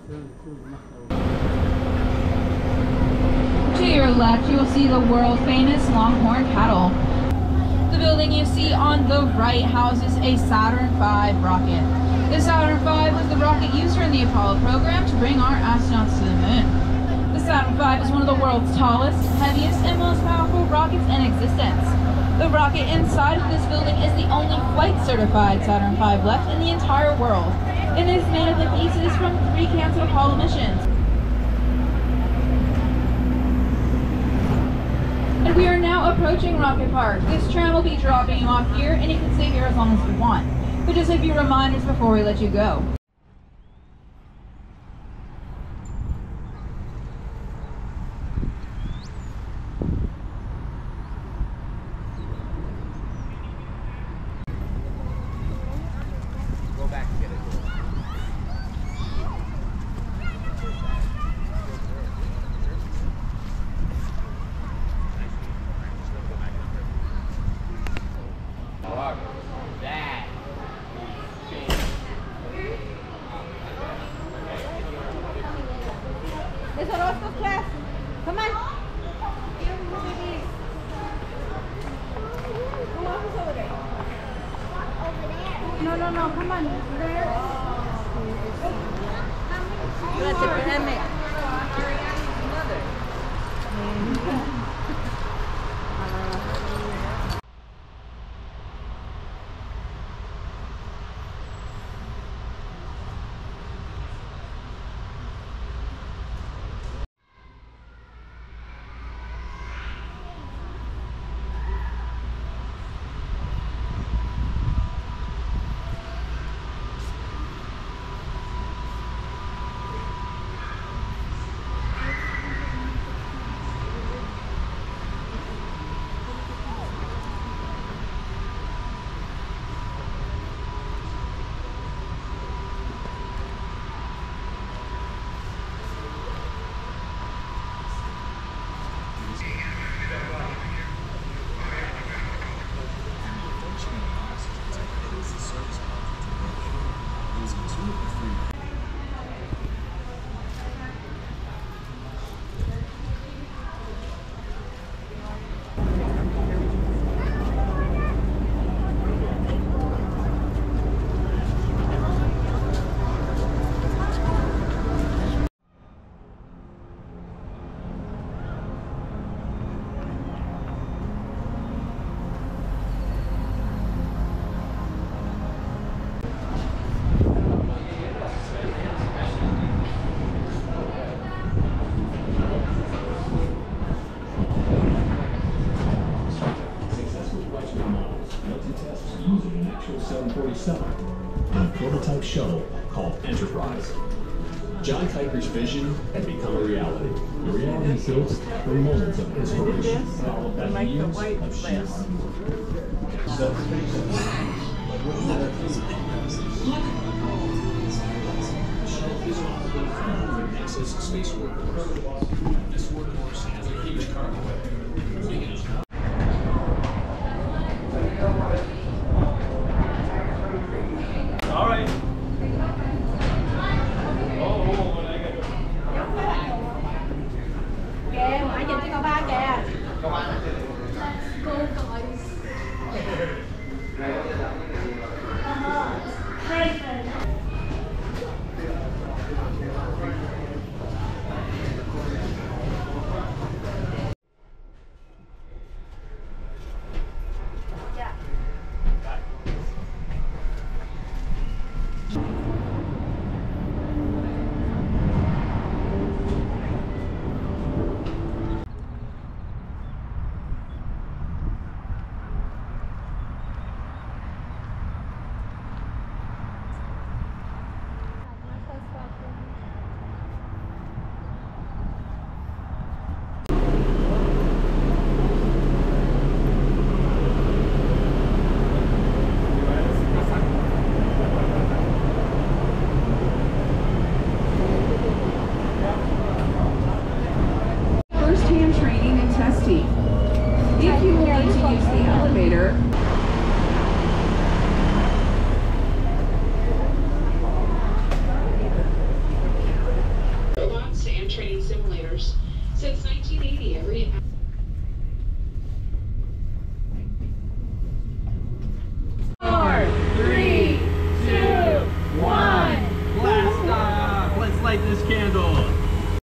To your left, you will see the world famous Longhorn Paddle. The building you see on the right houses a Saturn V rocket. The Saturn V was the rocket used during the Apollo program to bring our astronauts to the moon. The Saturn V is one of the world's tallest, heaviest, and most powerful rockets in existence. The rocket inside of this building is the only flight-certified Saturn V left in the entire world. It is made of the pieces from 3 canceled Apollo missions. And we are now approaching Rocket Park. This tram will be dropping you off here, and you can stay here as long as you want. But just a few reminders before we let you go. Go back and get it. There's a lot of class. Come on. Who else is over there? No. Come on. There. That's a pandemic. Using an actual 747 in a prototype shuttle called Enterprise. John Kuiper's vision had become a reality. The reality hits for moments of inspiration, followed by years of sheer access space workhorse. This workhorse has a huge cargo bay, big enough. All right. Kìa, ngoại nhìn cho cậu ba kìa. training simulators. Since 1980, every